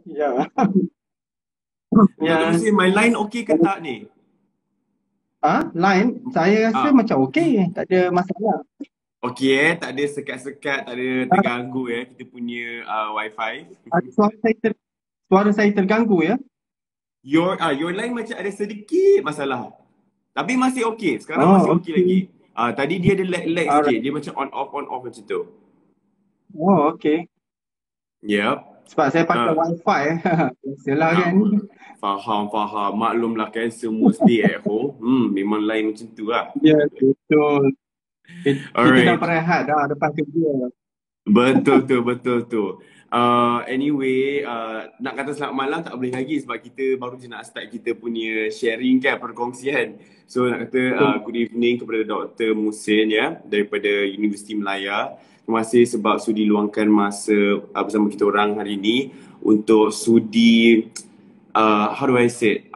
Ya. Dr. Ya. Musin, my line okey ke tak ni? Line saya rasa Ah, macam okey, tak ada masalah. okey tak ada sekat-sekat, tak ada terganggu kita punya wifi. Suara saya terganggu ya. Your line macam ada sedikit masalah. Tapi masih okey. Sekarang Oh, masih okey lagi. okey. Tadi dia ada lag sikit. Alright. Dia macam on off macam tu. Oh, okey. Yep. Sebab saya pakai Uh, wifi. Biasalah kan. faham. Maklumlah kan semua stay at home. Memang lain macam tu lah. Ya, betul. Kita dah Alright. berehat dah depan kerja. Betul tu. Anyway, nak kata selamat malam tak boleh lagi sebab kita baru je nak start kita punya sharing kan, perkongsian. So nak kata good evening kepada Dr. Musin ya daripada Universiti Melaya. Terima kasih sebab sudi luangkan masa bersama kita orang hari ini untuk sudi how do I say it?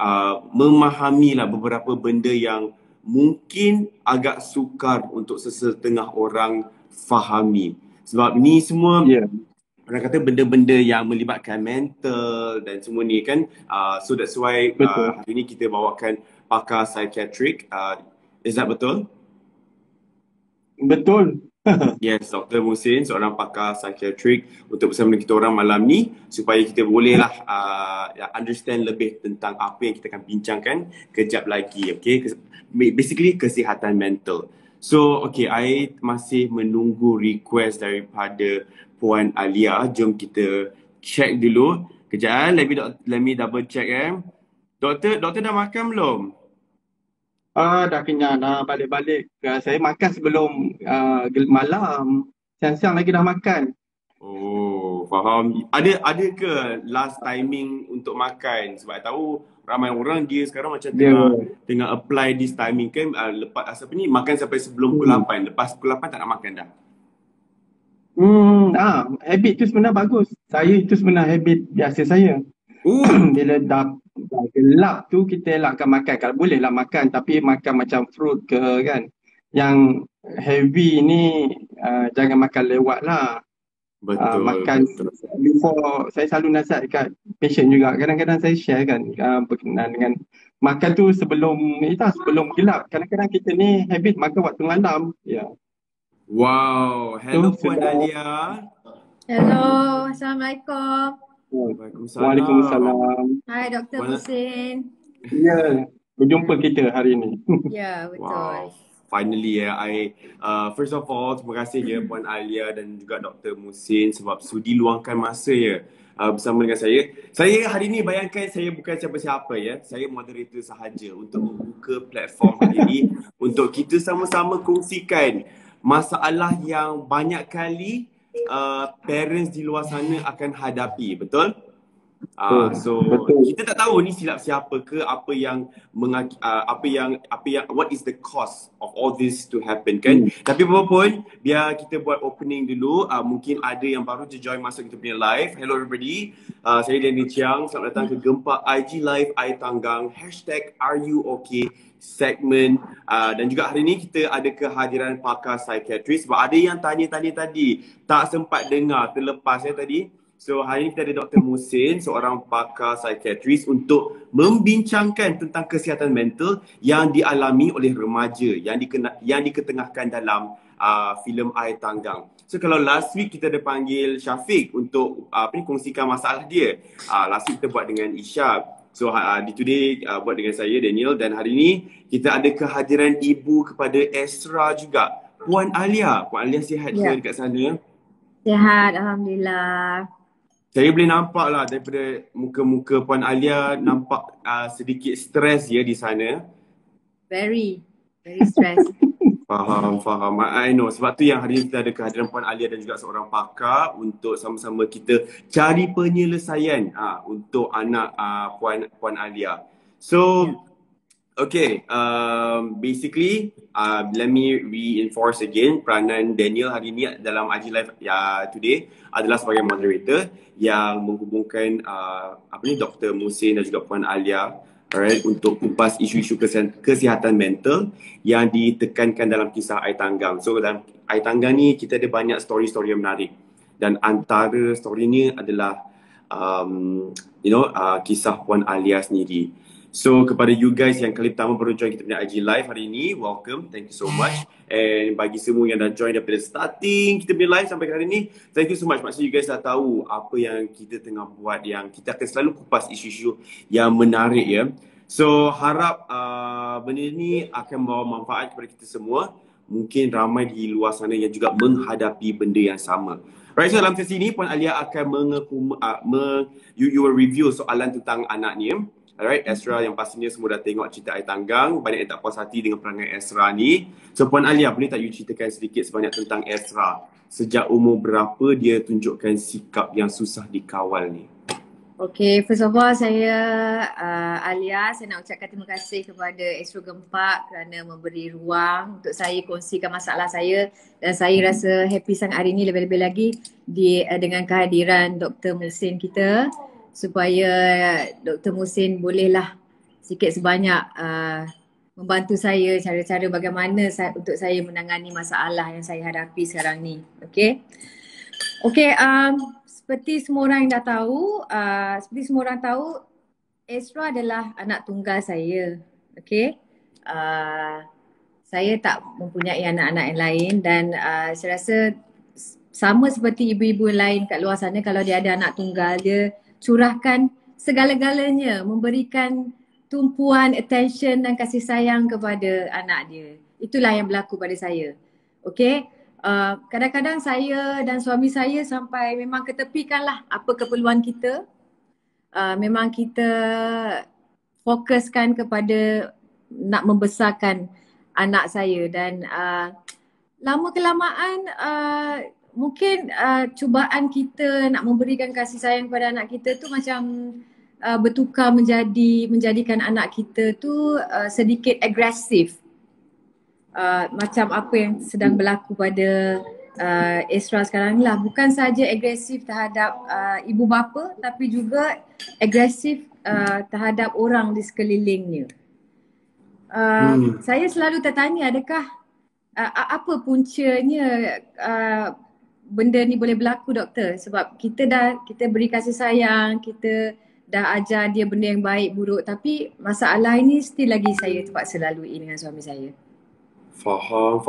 Memahamilah beberapa benda yang mungkin agak sukar untuk sesetengah orang fahami. Sebab ni semua Ya, orang kata benda-benda yang melibatkan mental dan semua ni kan. So that's why betul. hari ni kita bawakan pakar psychiatric. Is that betul? Betul. Yes, Dr. Musin, seorang pakar psikiatrik untuk bersama dengan kita orang malam ni supaya kita bolehlah understand lebih tentang apa yang kita akan bincangkan kejap lagi, okay? Basically, kesihatan mental. So, okay, I masih menunggu request daripada Puan Alia. Jom kita check dulu. Kejap, let me double check Doktor dah makan belum? Dah kenyang dah balik-balik. Saya makan sebelum malam. Siang-siang lagi dah makan. Oh, faham. Ada ke last timing untuk makan? Sebab I tahu ramai orang dia sekarang macam Dia, tengah apply this timing kan lepas apa ni makan sampai sebelum pukul hmm. 8. Lepas pukul 8 tak nak makan dah. Habit tu sebenarnya bagus. Saya itu sebenarnya habit biasa saya. Oh, Bila dah gelap tu kita elakkan makan. Kalau boleh lah makan tapi makan macam fruit ke kan. Yang heavy ni jangan makan lewat lah. Makan betul. before, saya selalu nasihat kat patient juga. Kadang-kadang saya share kan berkenaan dengan makan tu sebelum gelap. Kadang-kadang kita ni habit makan waktu malam. Ya, Wow, tu hello Puan sudah. Alia. Hello, Assalamualaikum. Waalaikumsalam. Waalaikumsalam. Hai Dr. Puan, Musin. Ya, berjumpa kita hari ini. Ya, betul. wow, finally first of all terima kasih Puan Alia dan juga Dr. Musin sebab sudi luangkan masa bersama dengan saya. Saya hari ini bayangkan saya bukan siapa-siapa Saya moderator sahaja untuk membuka platform hari ini untuk kita sama-sama kongsikan masalah yang banyak kali parents di luar sana akan hadapi, betul? So Betul. kita tak tahu ni silap siapa ke apa yang what is the cause of all this to happen kan. Tapi apapun biar kita buat opening dulu. Mungkin ada yang baru je join masuk kita punya live. Hello everybody. Saya Danny Chiang. Selamat datang ke Gempa IG Live I Tanggang #RUOK segmen dan juga hari ni kita ada kehadiran pakar psikiatris sebab ada yang tanya-tanya tadi tak sempat dengar terlepas tadi. So hari ini kita ada Dr. Musin, seorang pakar psikiatris untuk membincangkan tentang kesihatan mental yang dialami oleh remaja yang diketengahkan dalam filem Air Tanggang. So kalau last week kita ada panggil Syafiq untuk kongsikan masalah dia. Last week kita buat dengan Ishak. So di today buat dengan saya Daniel dan hari ini kita ada kehadiran ibu kepada Esra juga. Puan Alia sihat ke dekat sana? Sihat, Alhamdulillah. Saya boleh nampak lah daripada muka-muka Puan Alia nampak sedikit stres di sana. Very stressed. Faham. I know. Sebab tu yang hari ni kita ada kehadiran Puan Alia dan juga seorang pakar untuk sama-sama kita cari penyelesaian untuk anak Puan Alia. So, okay, basically let me reinforce again peranan Daniel hari ni dalam IG Live today adalah sebagai moderator yang menghubungkan Dr. Musin dan juga Puan Alia untuk kupas isu-isu kesihatan mental yang ditekankan dalam kisah Air Tanggang. So dalam Air Tanggang ni kita ada banyak story-story yang menarik dan antara story ni adalah kisah Puan Alia sendiri. So kepada you guys yang kali pertama baru join kita punya IG live hari ini, welcome, thank you so much. And bagi semua yang dah join daripada starting kita punya live sampai hari ini, thank you so much. Maksudnya you guys dah tahu apa yang kita tengah buat, yang kita akan selalu kupas isu-isu yang menarik ya. So harap benda ni akan membawa manfaat kepada kita semua. Mungkin ramai di luar sana yang juga menghadapi benda yang sama. Right, so dalam sesi ini Puan Alia akan you will review soalan tentang anaknya. Alright, Ezra yang pastinya semua dah tengok cerita Air Tanggang. Banyak yang tak puas hati dengan perangai Ezra ni. So Puan Alia, boleh tak you ceritakan sedikit sebanyak tentang Ezra? Sejak umur berapa dia tunjukkan sikap yang susah dikawal ni? Okay, first of all saya Alia, saya nak ucapkan terima kasih kepada Astro Gempak kerana memberi ruang untuk saya kongsikan masalah saya, dan saya rasa happy sangat hari ini, lebih-lebih lagi dengan kehadiran Dr. Muhsin kita, supaya Dr. Muhsin bolehlah sikit sebanyak membantu saya cara-cara bagaimana untuk saya menangani masalah yang saya hadapi sekarang ni. Okay, seperti semua orang yang dah tahu, Ezra adalah anak tunggal saya. Okay, saya tak mempunyai anak-anak yang lain, dan saya rasa sama seperti ibu-ibu lain kat luar sana, kalau dia ada anak tunggal, dia curahkan segala-galanya, memberikan tumpuan attention dan kasih sayang kepada anak dia. Itulah yang berlaku pada saya. Okay, kadang-kadang saya dan suami saya sampai memang ketepikanlah apa keperluan kita. Memang kita fokuskan kepada nak membesarkan anak saya, dan lama kelamaan mungkin cubaan kita nak memberikan kasih sayang kepada anak kita tu macam bertukar menjadikan anak kita tu sedikit agresif. Macam apa yang sedang berlaku pada Ezra sekarang ni lah. Bukan saja agresif terhadap ibu bapa, tapi juga agresif terhadap orang di sekelilingnya. Saya selalu tertanya, adakah apa puncanya benda ni boleh berlaku, doktor? Sebab kita beri kasih sayang, kita dah ajar dia benda yang baik buruk, tapi masalah ini still lagi saya terpaksa lalui dengan suami saya. Faham.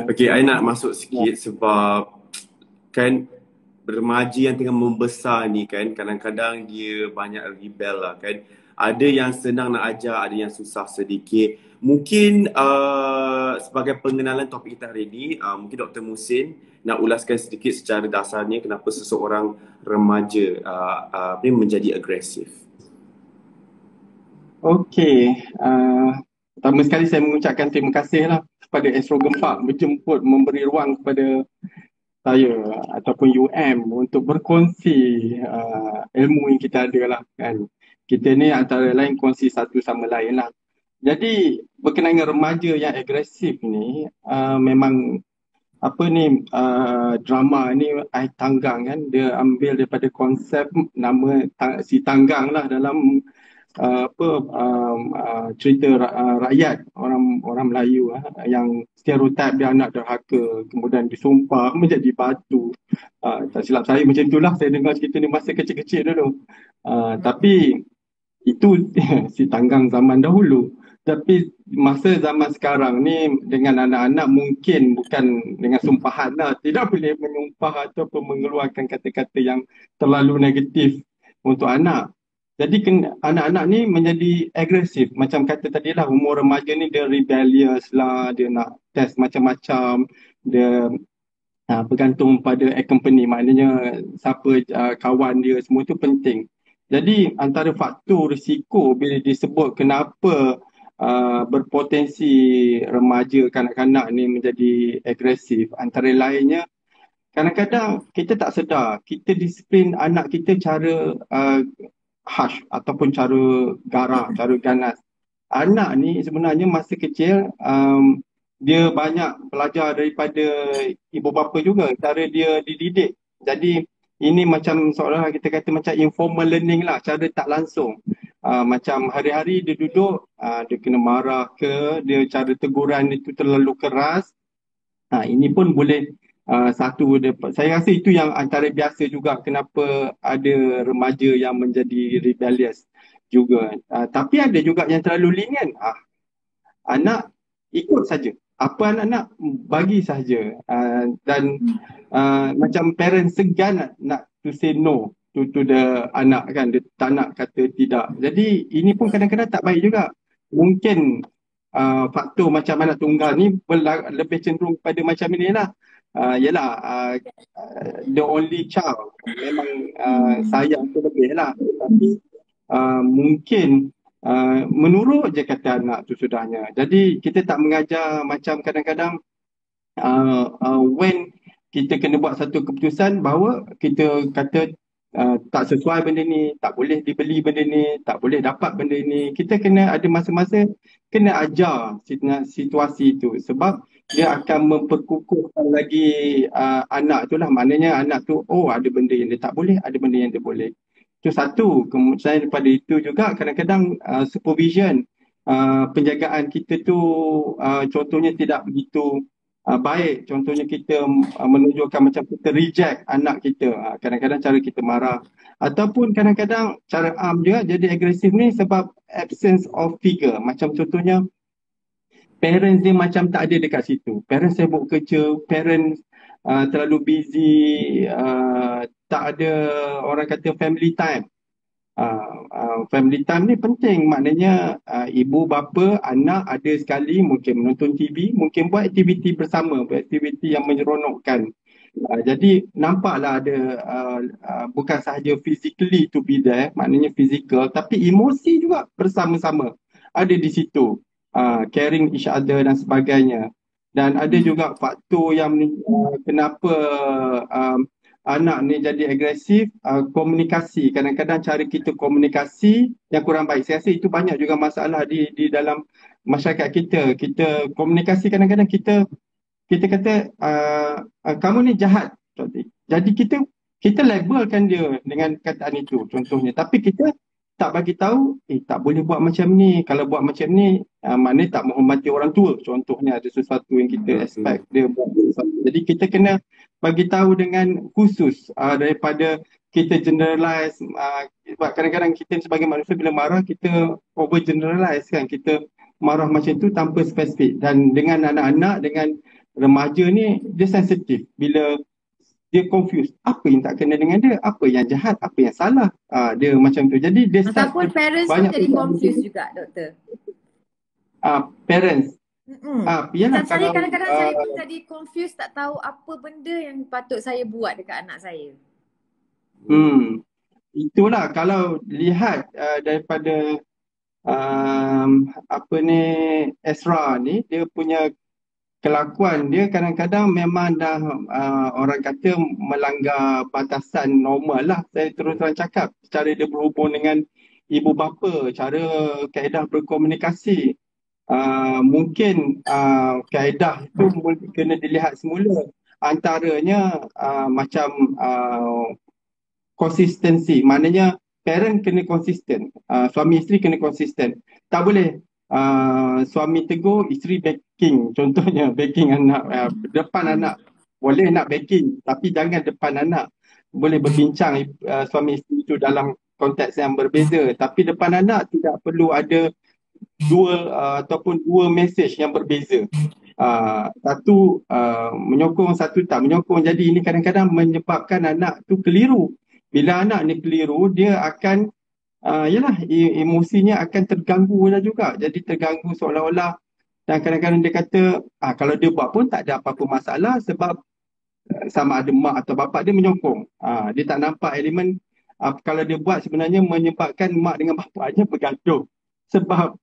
Okay, I nak masuk sikit sebab kan remaja yang tengah membesar ni kan, kadang-kadang dia banyak rebel lah kan. Ada yang senang nak ajar, ada yang susah sedikit. Mungkin sebagai pengenalan topik kita hari ini, mungkin Dr. Muhsin nak ulaskan sedikit secara dasarnya kenapa seseorang remaja menjadi agresif. Okey, pertama sekali saya mengucapkan terima kasih lah kepada Astro Gempak menjemput, memberi ruang kepada saya ataupun UM untuk berkongsi ilmu yang kita ada lah kan. Kita ni antara lain kongsi satu sama lain lah. Jadi berkenaan dengan remaja yang agresif ni, memang drama ni Air Tanggang kan, dia ambil daripada konsep nama si Tanggang lah dalam cerita rakyat orang Melayu yang stereotip dia anak derhaka, kemudian disumpah menjadi batu. Tak silap saya macam itulah saya dengar cerita ni masa kecil-kecil dulu. Tapi itu si Tanggang zaman dahulu. Tapi masa zaman sekarang ni dengan anak-anak mungkin bukan dengan sumpahan lah, tidak boleh menyumpah ataupun mengeluarkan kata-kata yang terlalu negatif untuk anak. Jadi anak-anak ni menjadi agresif. Macam kata tadi lah, umur remaja ni dia rebellious lah, dia nak test macam-macam, dia bergantung pada company, maknanya siapa kawan dia, semua tu penting. Jadi antara faktor risiko bila disebut kenapa berpotensi remaja kanak-kanak ni menjadi agresif, antara lainnya kadang-kadang kita tak sedar, kita disiplin anak kita cara harsh ataupun cara garang, cara ganas. Anak ni sebenarnya masa kecil dia banyak belajar daripada ibu bapa juga, cara dia dididik. Jadi ini macam seolah kita kata macam informal learning lah, cara tak langsung. Macam hari-hari dia duduk, dia kena marah ke, dia cara teguran itu terlalu keras. Ini pun boleh Saya rasa itu yang antara biasa juga kenapa ada remaja yang menjadi rebellious juga. Tapi ada juga yang terlalu lenient. Anak ikut saja. Apa anak nak bagi saja. Dan macam parents segan nak to say no to the anak kan. Dia tak nak kata tidak. Jadi ini pun kadang-kadang tak baik juga. Mungkin faktor macam anak tunggal ni lebih cenderung pada macam ini lah. Yalah, the only child memang sayang tu lebih lah. Tapi mungkin menurut je kata anak tu sudahnya. Jadi kita tak mengajar macam kadang-kadang when kita kena buat satu keputusan bahawa kita kata tak sesuai benda ni, tak boleh dibeli benda ni, tak boleh dapat benda ni. Kita kena ada masa-masa kena ajar situasi itu sebab dia akan memperkukuhkan lagi anak tu lah. Maknanya anak tu, oh ada benda yang dia tak boleh, ada benda yang dia boleh. Itu satu. Kemudian daripada itu juga kadang-kadang supervision, penjagaan kita tu contohnya tidak begitu baik. Contohnya kita menunjukkan macam kita reject anak kita. Kadang-kadang cara kita marah. Ataupun kadang-kadang cara dia jadi agresif ni sebab absence of figure. Macam contohnya parents dia macam tak ada dekat situ. Parents sibuk kerja, parents terlalu busy, tak ada orang kata family time. Family time ni penting, maknanya ibu bapa anak ada sekali mungkin menonton TV, mungkin buat aktiviti bersama, buat aktiviti yang menyeronokkan. Jadi nampaklah ada bukan sahaja physically to be there, maknanya physical, tapi emosi juga bersama-sama ada di situ, caring each other dan sebagainya. Dan ada juga faktor yang kenapa anak ni jadi agresif, komunikasi. Kadang-kadang cara kita komunikasi yang kurang baik. Saya rasa itu banyak juga masalah di dalam masyarakat kita. Kita komunikasi kadang-kadang kita kata kamu ni jahat. Jadi kita labelkan dia dengan kataan itu contohnya. Tapi kita tak bagi tahu, tak boleh buat macam ni. Kalau buat macam ni, maknanya tak menghormati orang tua. Contohnya ada sesuatu yang kita expect dia buat sesuatu. Jadi kita kena bagi tahu dengan khusus daripada kita generalize. Sebab kadang-kadang kita sebagai manusia bila marah, kita over generalize kan. Kita marah macam tu tanpa spesifik. Dan dengan anak-anak, dengan remaja ni, dia sensitif. Bila dia confused, apa yang tak kena dengan dia, apa yang jahat, apa yang salah, dia macam tu. Jadi dia ataupun parents pun jadi confused juga, doktor. Parents Macam saya kadang-kadang saya pun jadi confused, tak tahu apa benda yang patut saya buat dekat anak saya. Itulah kalau lihat daripada Ezra ni, dia punya kelakuan dia kadang-kadang memang dah orang kata melanggar batasan normal lah. Saya terus terang cakap, cara dia berhubung dengan ibu bapa, cara kaedah berkomunikasi, mungkin kaedah itu kena dilihat semula. Antaranya macam konsistensi, maknanya parent kena konsisten, suami isteri kena konsisten. Tak boleh suami tegur, isteri backing, contohnya backing anak, depan anak boleh nak backing tapi jangan depan anak. Boleh berbincang suami isteri itu dalam konteks yang berbeza, tapi depan anak tidak perlu ada ataupun dua message yang berbeza. Satu menyokong, satu tak menyokong. Jadi ini kadang-kadang menyebabkan anak tu keliru. Bila anak ni keliru, dia akan emosinya akan terganggu lah juga. Jadi terganggu seolah-olah, dan kadang-kadang dia kata kalau dia buat pun tak ada apa-apa masalah sebab sama ada mak atau bapa dia menyokong. Dia tak nampak elemen kalau dia buat sebenarnya menyebabkan mak dengan bapanya bergaduh. Sebab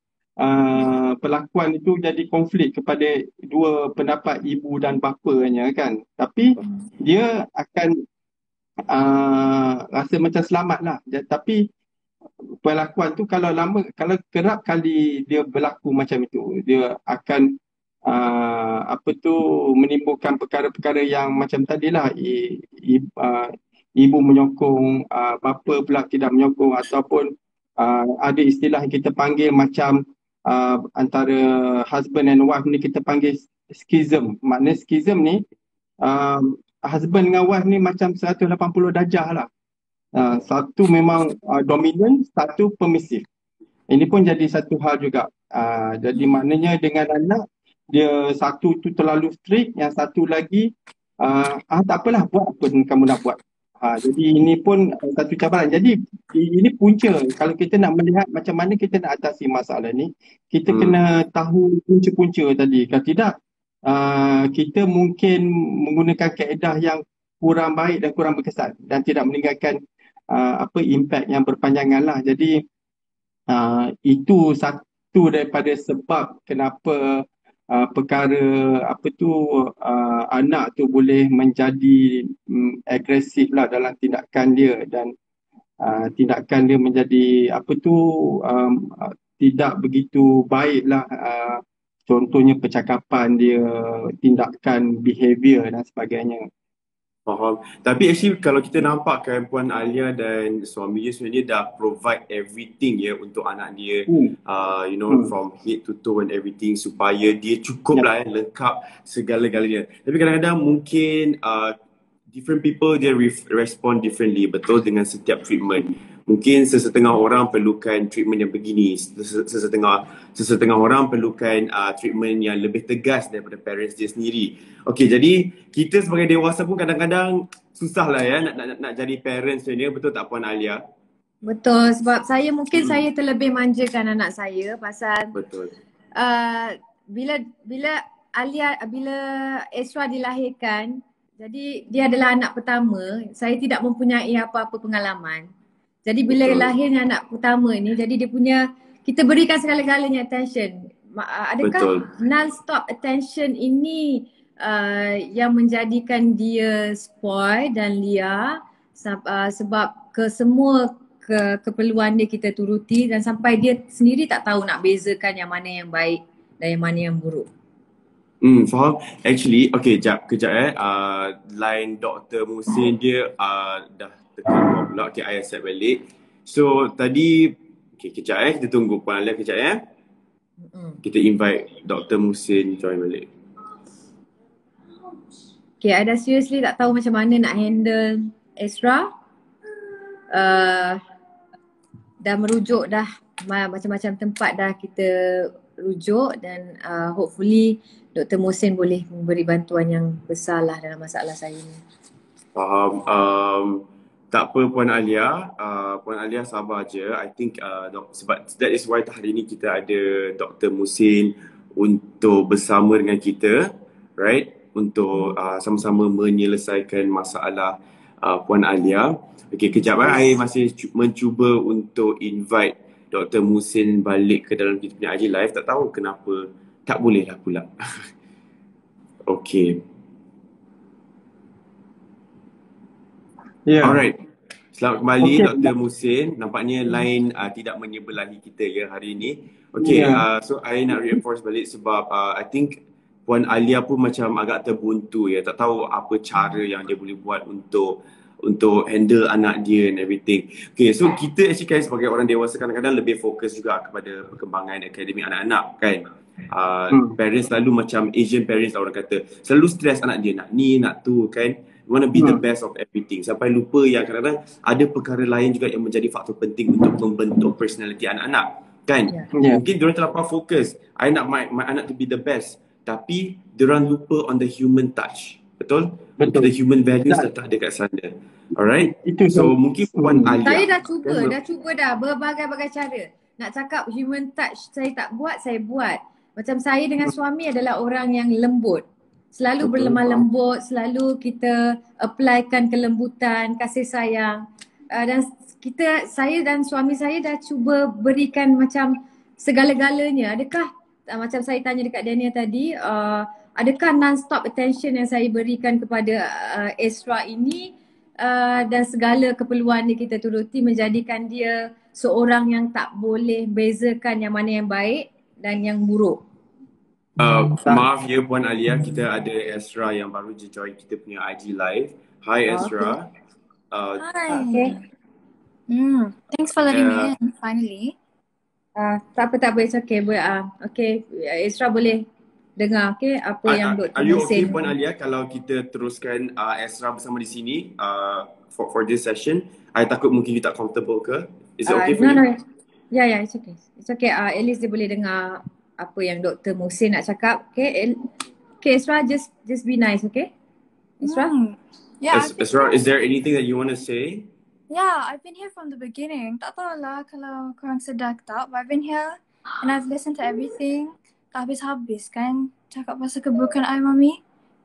perlakuan itu jadi konflik kepada dua pendapat ibu dan bapanya kan. Tapi dia akan rasa macam selamat lah. Tapi perlakuan tu kalau kerap kali dia berlaku macam itu, dia akan menimbulkan perkara-perkara yang macam tadilah, ibu menyokong, bapa pula tidak menyokong, ataupun ada istilah yang kita panggil macam antara husband and wife ni kita panggil schism. Maknanya schism ni husband dengan wife ni macam 180 darjah lah. Satu memang dominant, satu permissive. Ini pun jadi satu hal juga. Jadi maknanya dengan anak, dia satu tu terlalu strict, yang satu lagi tak apalah, buat apa yang kamu nak buat. Jadi ini pun satu cabaran. Jadi ini punca. Kalau kita nak melihat macam mana kita nak atasi masalah ni, kita kena tahu punca-punca tadi. Kalau tidak, kita mungkin menggunakan kaedah yang kurang baik dan kurang berkesan dan tidak meninggalkan impact yang berpanjangan lah. Jadi itu satu daripada sebab kenapa perkara anak tu boleh menjadi agresif lah dalam tindakan dia, dan tindakan dia menjadi tidak begitu baik lah. Contohnya percakapan dia, tindakan, behavior dan sebagainya. Faham. Tapi actually kalau kita nampak kan Puan Alia dan suami dia sebenarnya dah provide everything ya untuk anak dia, from head to toe and everything, supaya dia cukup lah lengkap segala-galanya. Tapi kadang-kadang mungkin different people dia respond differently, betul, dengan setiap treatment. Mungkin sesetengah orang perlukan treatment yang begini, sesetengah orang perlukan treatment yang lebih tegas daripada parents dia sendiri. Okey, jadi kita sebagai dewasa pun kadang-kadang susah lah ya nak jadi parents ni, betul tak Puan Alia? Betul, sebab saya saya terlebih manjakan anak saya pasal betul. Bila Esra dilahirkan, jadi dia adalah anak pertama, saya tidak mempunyai apa-apa pengalaman. Jadi bila lahirnya anak pertama ni, jadi kita berikan segala-galanya attention. Adakah non-stop attention ini yang menjadikan dia spoil dan liar, sebab semua keperluan dia kita turuti, dan sampai dia sendiri tak tahu nak bezakan yang mana yang baik dan yang mana yang buruk. Faham. Actually, kejap line Dr. Muhsin dia dah tekan pula. Okay, I accept balik. So tadi, kejap kita tunggu Puan Alia kejap ya. Kita invite Dr. Muhsin join balik. Okay, I dah seriously tak tahu macam mana nak handle Esra. Dah merujuk dah macam-macam tempat dah kita rujuk, dan hopefully Dr. Muhsin boleh memberi bantuan yang besar lah dalam masalah saya ni. Faham. Tak apa Puan Alia, Puan Alia sabar je. I think sebab that is why hari ni kita ada Dr. Muhsin untuk bersama dengan kita, right? Untuk sama-sama menyelesaikan masalah Puan Alia. Okey, kejap I masih mencuba untuk invite Dr. Muhsin balik ke dalam kita punya IG Live. Tak tahu kenapa tak boleh lah pula. Okey. Alright. Selamat kembali Dr. Muhsin. Nampaknya line tidak menyebelahi kita ya hari ini. Okay, so I nak reinforce balik sebab I think Puan Alia pun macam agak terbuntu ya. Tak tahu apa cara yang dia boleh buat untuk handle anak dia and everything. Okay, so kita actually kan sebagai orang dewasa kadang-kadang lebih fokus juga kepada perkembangan akademik anak-anak kan. Parents selalu macam Asian parents lah orang kata. Selalu stress anak dia nak ni, nak tu kan. You want to be the best of everything. Sampai lupa yang kadang-kadang ada perkara lain juga yang menjadi faktor penting untuk membentuk personality anak-anak. Kan? Mungkin diorang terlampau fokus. I nak my anak to be the best. Tapi diorang lupa on the human touch. Betul? The human values letak dekat sana. Alright? So mungkin Puan Alia. Saya dah cuba berbagai-bagai cara. Nak cakap human touch saya tak buat, saya buat. Macam saya dengan suami adalah orang yang lembut. Selalu berlemah lembut, selalu kita applykan kelembutan, kasih sayang. Dan saya dan suami saya dah cuba berikan macam segala-galanya. Adakah, macam saya tanya dekat Daniel tadi, adakah non-stop attention yang saya berikan kepada Esra ini dan segala keperluan yang kita turuti menjadikan dia seorang yang tak boleh bezakan yang mana yang baik dan yang buruk? Maaf ya Puan Alia, kita ada Esra yang baru je join kita punya IG Live. Hi Esra. Hi. Thanks for letting me in finally. Tak apa, it's okay. Okay, Esra boleh dengar apa yang Dr. Are you okay Muhsin. Puan Alia kalau kita teruskan Esra bersama di sini for this session? I takut mungkin you tak comfortable ke? Is it okay for you? No. Yeah, it's okay. It's okay. At least dia boleh dengar apa yang Dr. Muhsin nak cakap. Okay, Esra, just be nice, okay? Esra? Yeah, Esra, is there anything that you want to say? Yeah, I've been here from the beginning. Tak tahulah kalau korang sedar ke tak, but I've been here and I've listened to everything. Tak habis-habis kan cakap pasal keburukan I, Mami.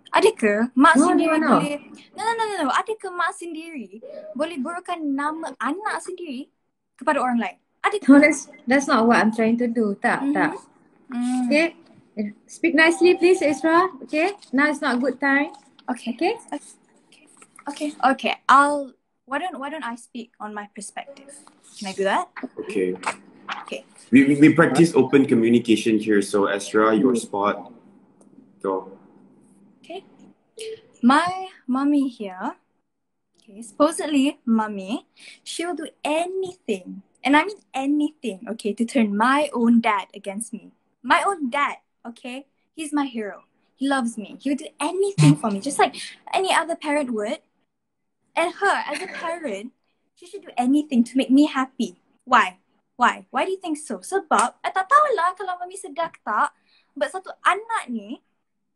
Ada ke mak sendiri No. boleh... No. Ada ke mak sendiri boleh burukkan nama anak sendiri kepada orang lain? Ada ke? No, that's not what I'm trying to do. Tak. Okay? Speak nicely please, Esra. Okay? Now it's not a good time. Okay. Okay? Okay. Why don't I speak on my perspective? Can I do that? Okay. Okay. We practice open communication here, so Esra, your spot. Go. Okay. My mommy here, okay, supposedly mommy, she'll do anything, and I mean anything, okay, to turn my own dad against me. My own dad, okay? He's my hero. He loves me. He would do anything for me, just like any other parent would. And her, as a parent, she should do anything to make me happy. Why? Why do you think so? Sebab, I tak tahulah kalau mami sedar ke tak, but satu anak ni,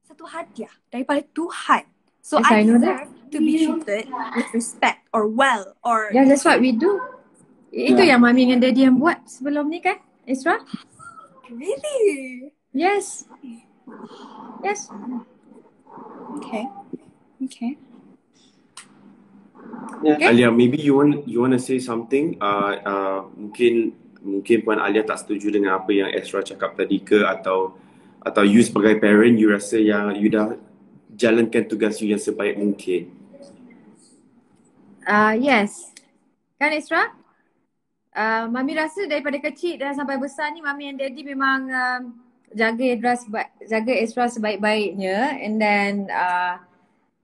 satu hadiah daripada Tuhan. So Yes, I I know deserve to be treated with respect or well or... Yeah, that's what we do. Itu yang Mami dengan Daddy yang buat sebelum ni kan, Esra? Really? Yes. Okay. Yeah. Okay. Alia, maybe you want to say something? Mungkin Puan Alia tak setuju dengan apa yang Esra cakap tadi ke, atau you sebagai parent you rasa yang you dah jalankan tugas you yang sebaik mungkin? Yes. Kan Esra? Mami rasa daripada kecil dan sampai besar ni Mami dan Daddy memang jaga Esra sebaik-baiknya, and then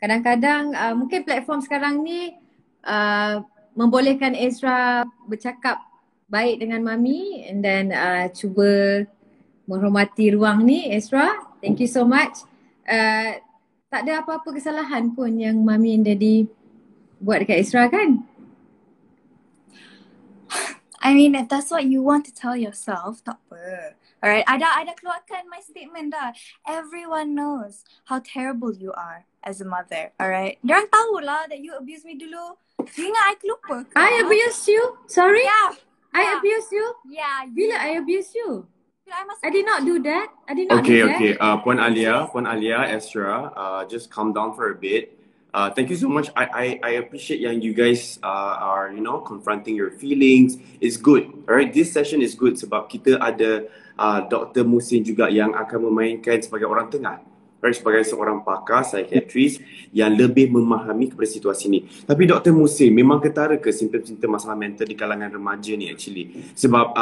kadang-kadang mungkin platform sekarang ni membolehkan Esra bercakap baik dengan Mami, and then cuba menghormati ruang ni. Esra, thank you so much. Tak ada apa-apa kesalahan pun yang Mami dan Daddy buat dekat Esra kan? I mean, if that's what you want to tell yourself, tak apa. Alright, I dah keluarkan my statement dah. Everyone knows how terrible you are as a mother, alright? Diorang tahulah that you abuse me dulu. You ingat I kelupa ke? I abuse you? Sorry? Yeah. I abuse you? Yeah. Bila I abuse you? I did not do that. I did not do that. Okay. Puan Alia, Esra, just calm down for a bit. Thank you so much. I appreciate yang you guys are confronting your feelings. It's good. Alright, this session is good sebab kita ada Dr. Muhsin juga yang akan memainkan sebagai orang tengah. Right, sebagai seorang pakar psikiatris yang lebih memahami kepada situasi ni. Tapi Dr. Muhsin, memang ketara ke simptom-simptom masalah mental di kalangan remaja ni actually? Sebab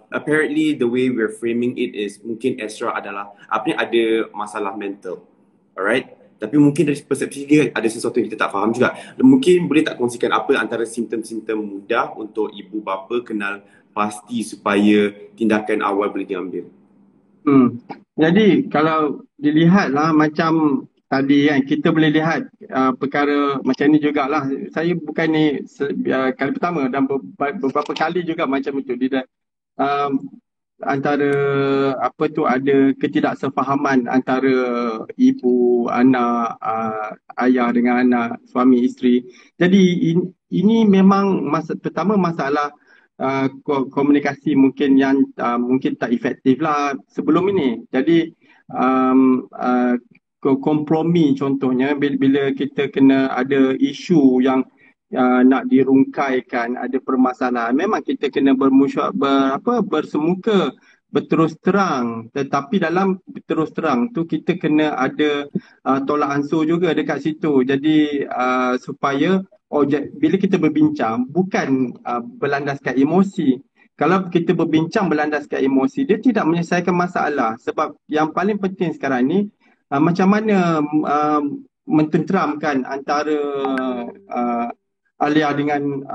apparently the way we're framing it is mungkin Esra adalah ada masalah mental. Alright? Tapi mungkin dari persepsi dia ada sesuatu yang kita tak faham juga. Mungkin boleh tak kongsikan apa antara simptom-simptom mudah untuk ibu bapa kenal pasti supaya tindakan awal boleh diambil? Jadi kalau dilihatlah macam tadi kan, kita boleh lihat perkara macam ni jugalah. Saya bukan ni kali pertama dan beberapa kali juga macam itu. Antara ada ketidaksefahaman antara ibu, anak, ayah dengan anak, suami, isteri. Jadi ini memang pertama masalah komunikasi mungkin yang mungkin tak efektif lah sebelum ini. Jadi kompromi contohnya bila kita kena ada isu yang nak dirungkaikan, ada permasalahan, memang kita kena bersemuka, berterus terang. Tetapi dalam berterus terang tu kita kena ada tolak ansur juga dekat situ. Jadi supaya bila kita berbincang bukan berlandaskan emosi. Kalau kita berbincang berlandaskan emosi, dia tidak menyelesaikan masalah. Sebab yang paling penting sekarang ni macam mana mententeramkan antara Alia dengan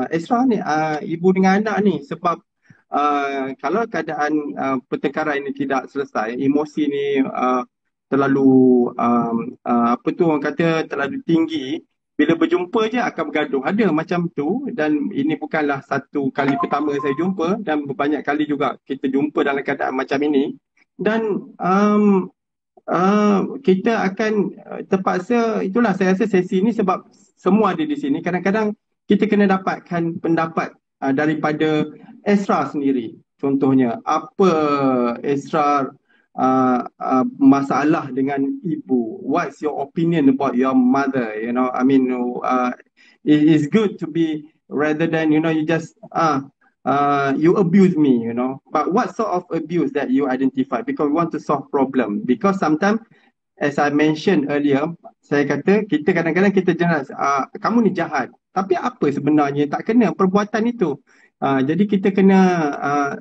Esra ni, ibu dengan anak ni. Sebab kalau keadaan pertengkaran ini tidak selesai, emosi ni terlalu apa tu orang kata terlalu tinggi, bila berjumpa je akan bergaduh. Ada macam tu, dan ini bukanlah satu kali pertama saya jumpa, dan banyak kali juga kita jumpa dalam keadaan macam ini. Dan kita akan terpaksa, itulah saya rasa sesi ni sebab semua ada di sini. Kadang-kadang kita kena dapatkan pendapat daripada Ezra sendiri. Contohnya, apa Ezra masalah dengan ibu? What's your opinion about your mother? You know, I mean, it is good to be, rather than, you know, you just you abuse me, you know. But what sort of abuse that you identify? Because we want to solve problem. Because sometimes, as I mentioned earlier, saya kata kita kadang-kadang kita jelas, kamu ni jahat. Tapi apa sebenarnya tak kena perbuatan itu? Jadi kita kena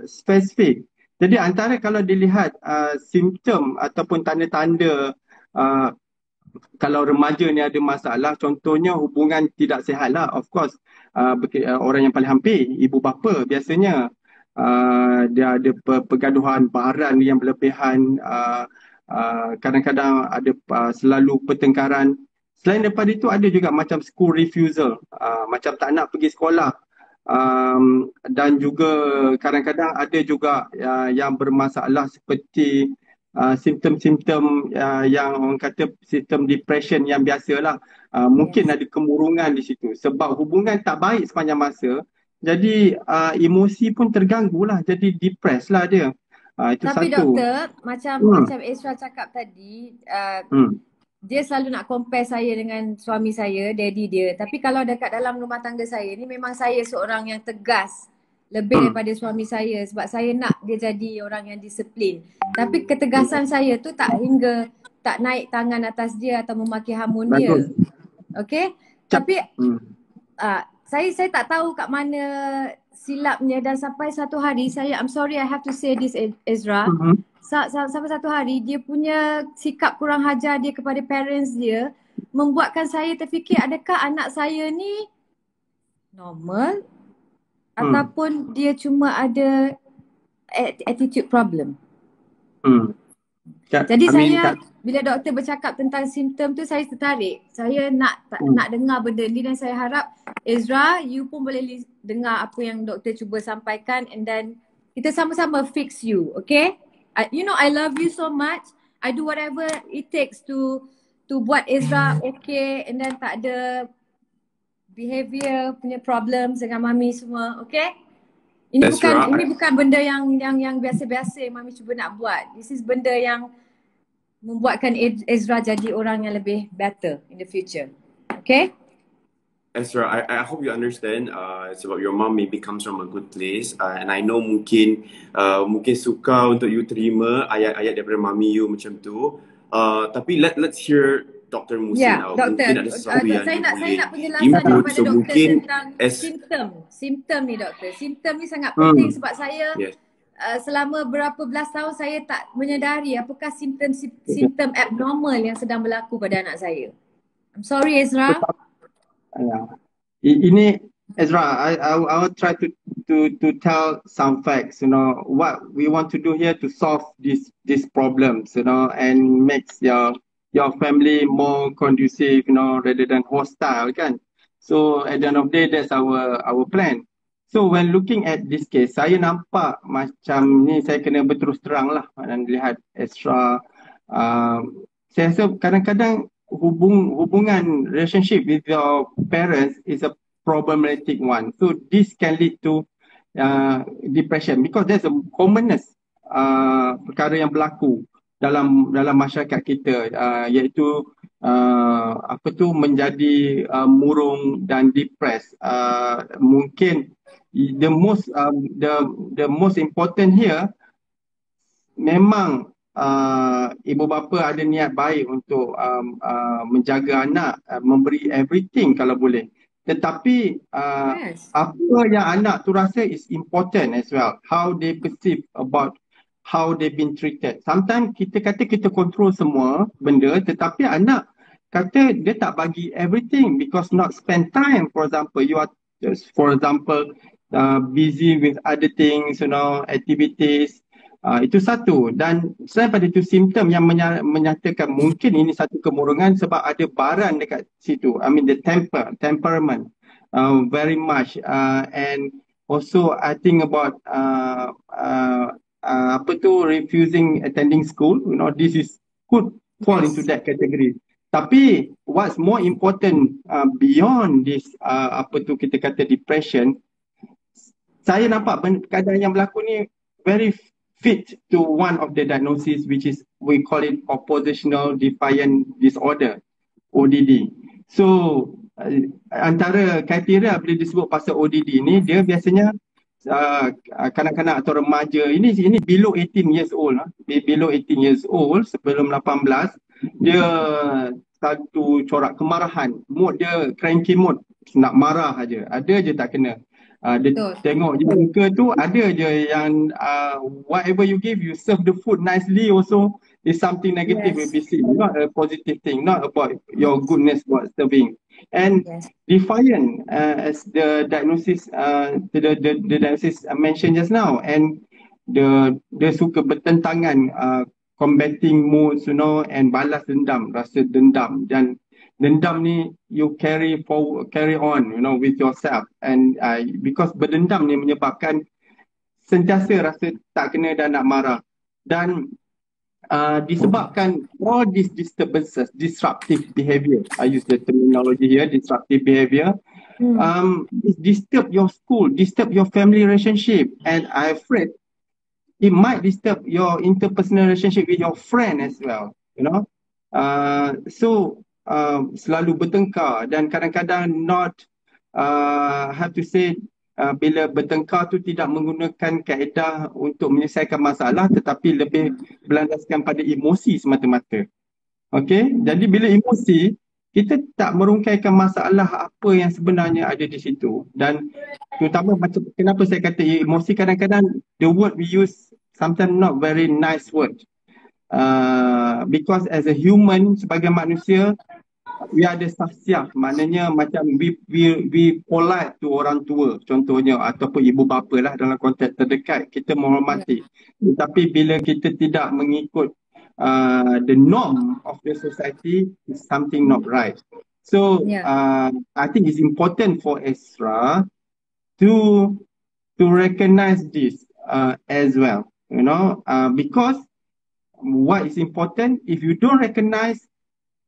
spesifik. Jadi antara kalau dilihat simptom ataupun tanda-tanda kalau remaja ni ada masalah, contohnya hubungan tidak sihat lah, of course. Orang yang paling hampir, ibu bapa biasanya dia ada pergaduhan baharan yang berlebihan, kadang-kadang ada selalu pertengkaran. Selain daripada itu ada juga macam school refusal, macam tak nak pergi sekolah. Dan juga kadang-kadang ada juga yang bermasalah seperti simptom-simptom yang orang kata sistem depression yang biasalah. Mungkin ada kemurungan di situ sebab hubungan tak baik sepanjang masa. Jadi emosi pun terganggu lah, jadi depressed lah dia. Itu Tapi satu. doktor, macam Ezra cakap tadi, dia selalu nak compare saya dengan suami saya, daddy dia. Tapi kalau dekat dalam rumah tangga saya ni, memang saya seorang yang tegas lebih daripada suami saya, sebab saya nak dia jadi orang yang disiplin. Tapi ketegasan saya tu tak naik tangan atas dia atau memaki hamun dia. Okay? Tapi saya tak tahu kat mana silapnya, dan sampai satu hari I'm sorry I have to say this, Ezra. Sampai satu hari dia punya sikap kurang hajar dia kepada parents dia membuatkan saya terfikir, adakah anak saya ni normal ataupun dia cuma ada attitude problem. Jadi bila doktor bercakap tentang simptom tu, saya tertarik. Saya nak dengar benda ni, dan saya harap Ezra, you pun boleh dengar apa yang doktor cuba sampaikan, and then kita sama-sama fix you, okay? You know, I love you so much. I do whatever it takes to buat Ezra okay, and then tak ada behavior punya problems dengan mami semua, okay? Ini bukan benda yang biasa-biasa yang mami cuba nak buat. This is benda yang membuatkan Ezra jadi orang yang lebih better in the future. Okay? Ezra, I hope you understand sebab your mom maybe comes from a good place, and I know mungkin suka untuk you terima ayat-ayat daripada mami you macam tu. Tapi let's hear Dr. Musin. Mungkin ada sesuatu yang saya nak penjelasan input, daripada so doktor mungkin tentang simptom ni, doktor. Simptom ni sangat penting sebab saya selama berapa belas tahun saya tak menyedari apakah simptom abnormal yang sedang berlaku pada anak saya. I'm sorry, Ezra. Ini Ezra, I will try to tell some facts, you know, what we want to do here to solve these problems, you know, and makes your family more conducive, you know, rather than hostile, kan? So at the end of the day, that's our plan. So when looking at this case, saya nampak macam ni, saya kena berterus terang lah dan lihat Ezra. Saya rasa kadang-kadang hubungan relationship with your parents is a problematic one. So this can lead to depression because there's a commonness perkara yang berlaku dalam masyarakat kita, iaitu menjadi murung dan depressed. Mungkin the most important here, memang ibu bapa ada niat baik untuk menjaga anak, memberi everything kalau boleh. Tetapi apa yang anak tu rasa is important as well. How they perceive about how they've been treated. Sometimes kita kata kita control semua benda, tetapi anak kata dia tak bagi everything because not spend time. For example, you are just, for example, busy with other things, you know, activities. Itu satu. Dan selain pada itu simptom yang menyatakan mungkin ini satu kemurungan sebab ada baran dekat situ. I mean the temperament very much and also I think about refusing attending school. This is could fall into that category. Tapi what's more important beyond this kita kata depression, saya nampak keadaan yang berlaku ni very fit to one of the diagnosis which is we call it oppositional defiant disorder, ODD. So antara kriteria bila disebut pasal ODD ni, dia biasanya kanak-kanak atau remaja ini below 18 years old, below 18 years old, sebelum 18, dia satu corak kemarahan, mood dia cranky mood, nak marah aja, ada je tak kena. Dia tengok je muka tu, ada je yang whatever you give, you serve the food nicely also is something negative will be seen, not a positive thing, not about your goodness about serving. And defiant as the diagnosis the diagnosis I mentioned just now, and dia suka bertentangan combating moods, and balas dendam, rasa dendam, dan dendam ni you carry on, with yourself, and because berdendam ni menyebabkan sentiasa rasa tak kena dan nak marah, dan disebabkan all these disturbances, disruptive behavior, I use the terminology here, disruptive behavior, disturb your school, disturb your family relationship, and I'm afraid it might disturb your interpersonal relationship with your friend as well, so selalu bertengkar, dan kadang-kadang not have to say bila bertengkar tu tidak menggunakan kaedah untuk menyelesaikan masalah, tetapi lebih berlandaskan pada emosi semata-mata. Okey, jadi bila emosi, kita tak merungkaikan masalah apa yang sebenarnya ada di situ. Dan terutama macam kenapa saya kata emosi, kadang-kadang the word we use sometimes not very nice word. Because as a human, sebagai manusia, we ada sahsiah, maknanya macam we polite to orang tua contohnya, ataupun ibu bapa lah dalam konteks terdekat, kita menghormati. Tapi bila kita tidak mengikut the norm of the society, is something not right. So I think it's important for Esra to recognize this as well, because what is important, if you don't recognize,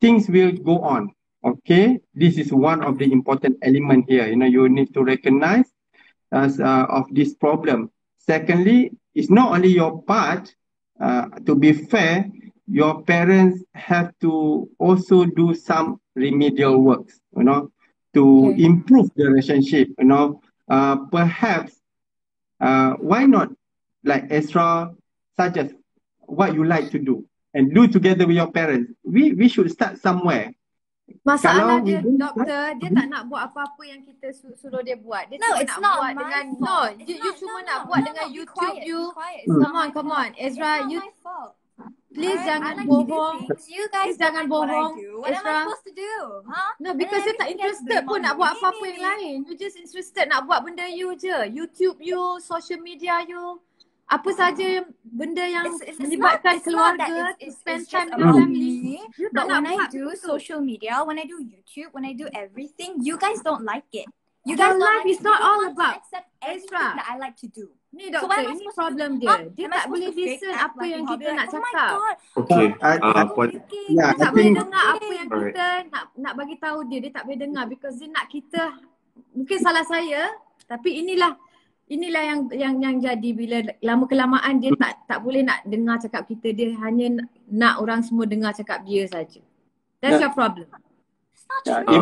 things will go on. Okay, this is one of the important element here. You need to recognize of this problem. Secondly, it's not only your part. To be fair, your parents have to also do some remedial works, to improve the relationship. Perhaps why not, like Esra suggest, what you like to do and do together with your parents. We should start somewhere. Masalah dia, doktor, dia tak nak buat apa-apa yang kita suruh dia buat. Dia cuma nak buat dengan you cuma nak buat dengan YouTube you. Come on, Ezra, you please jangan bohong. You guys jangan bohong, What am I Ezra. supposed to do? Huh? No, because dia tak interested pun nak buat apa-apa yang lain. You just interested nak buat benda you je. YouTube you, social media you. Apa saja benda yang melibatkan keluarga, spend time with family. But when I do social media, when I do YouTube, when I do everything, you guys don't like it. You guys Your life don't like is it. not You all want to about accept Ezra. everything that I like to do. Ni So what doktor, am I ini supposed problem to do? dia. Huh? Dia Am I tak supposed boleh to fake listen act apa like yang I'll kita be nak like, oh my cakap. god, Okay. Yeah, Dia tak I boleh think dengar apa yang kita nak bagi tahu dia. Dia tak boleh dengar because dia nak kita, mungkin salah saya, tapi inilah yang jadi bila lama kelamaan dia tak boleh nak dengar cakap kita. Dia hanya nak orang semua dengar cakap dia saja. That's your problem.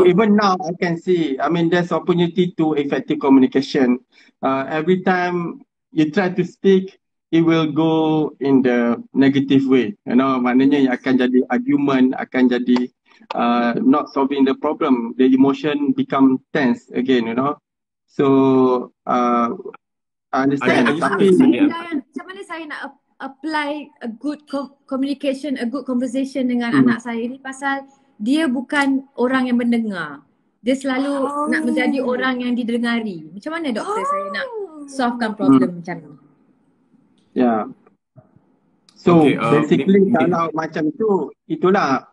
even now I can see, I mean, there's opportunity to effective communication. Every time you try to speak, it will go in the negative way. Maknanya yang akan jadi argument, akan jadi not solving the problem. The emotion become tense again, So I understand. Tapi Macam mana saya nak apply a good communication, a good conversation dengan anak saya ni, pasal dia bukan orang yang mendengar. Dia selalu nak menjadi orang yang didengari. Macam mana doktor saya nak solvekan problem macam ni? yeah. So Okay, basically kalau macam tu, itulah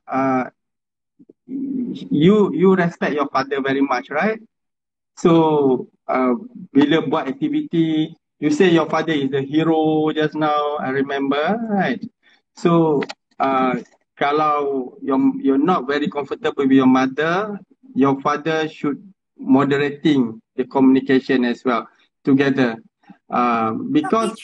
you respect your father very much, right? So bila buat activity, you say your father is the hero just now, I remember, right? So kalau you're not very comfortable with your mother, your father should moderating the communication as well together. Because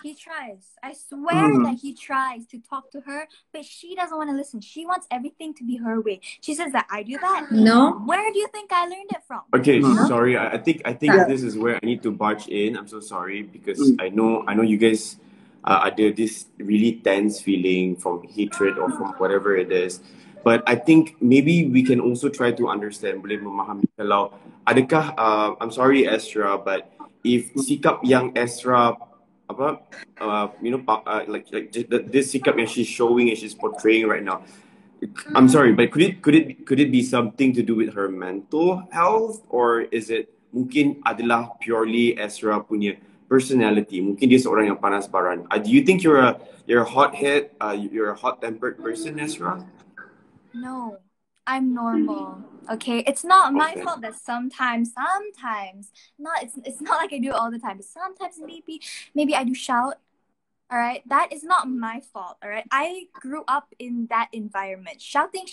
He tries. I swear that he tries to talk to her, but she doesn't want to listen. She wants everything to be her way. She says that I do that. No. Where do you think I learned it from? Okay, sorry. I think this is where I need to barge in. I'm so sorry because I know you guys ada this really tense feeling from hatred or from whatever it is. But I think maybe we can also try to understand, boleh memahami kalau adakah I'm sorry Ezra, but if sikap yang Ezra apa this sikap yang she's showing and she's portraying right now, I'm sorry, but could it be something to do with her mental health, or is it mungkin adalah purely Ezra punya personality? Mungkin dia seorang yang panas baran. Do you think you're a hothead, you're a hot-tempered person, Ezra? No, I'm normal. Okay, it's not my fault that sometimes, it's not like I do it all the time. But sometimes maybe I do shout. All right, that is not my fault. All right, I grew up in that environment, shouting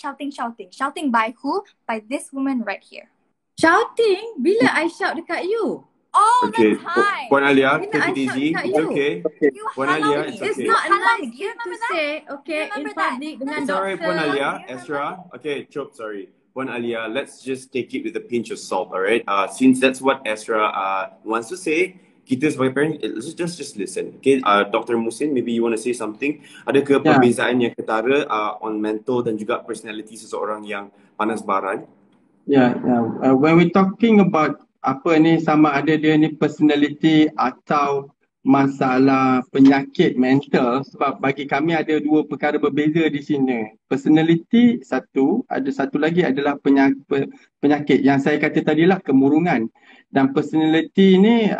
by who? By this woman right here. Shouting? Bila I shout dekat you? All the time. Puan Alia, Bila take I it shout easy. dekat It's you? okay. You Puan Alia, halal it's me. It's okay. not Halal nice me. Do you thing to remember that? say, okay, in remember that? public dengan Sorry, doktor. Puan Alia, You Ezra. Okay, Chop, sorry. Puan Alia, let's just take it with a pinch of salt, all right? Since that's what Ezra wants to say, kita sebagai parent, let's just listen. Okay, Dr. Musin, maybe you want to say something. Adakah perbezaan yang ketara on mental dan juga personality seseorang yang panas baran? When we talking about apa ni, sama ada dia ni personality atau masalah penyakit mental, sebab bagi kami ada dua perkara berbeza di sini. Personality satu, ada satu lagi adalah penyakit yang saya kata tadilah kemurungan. Dan personality ni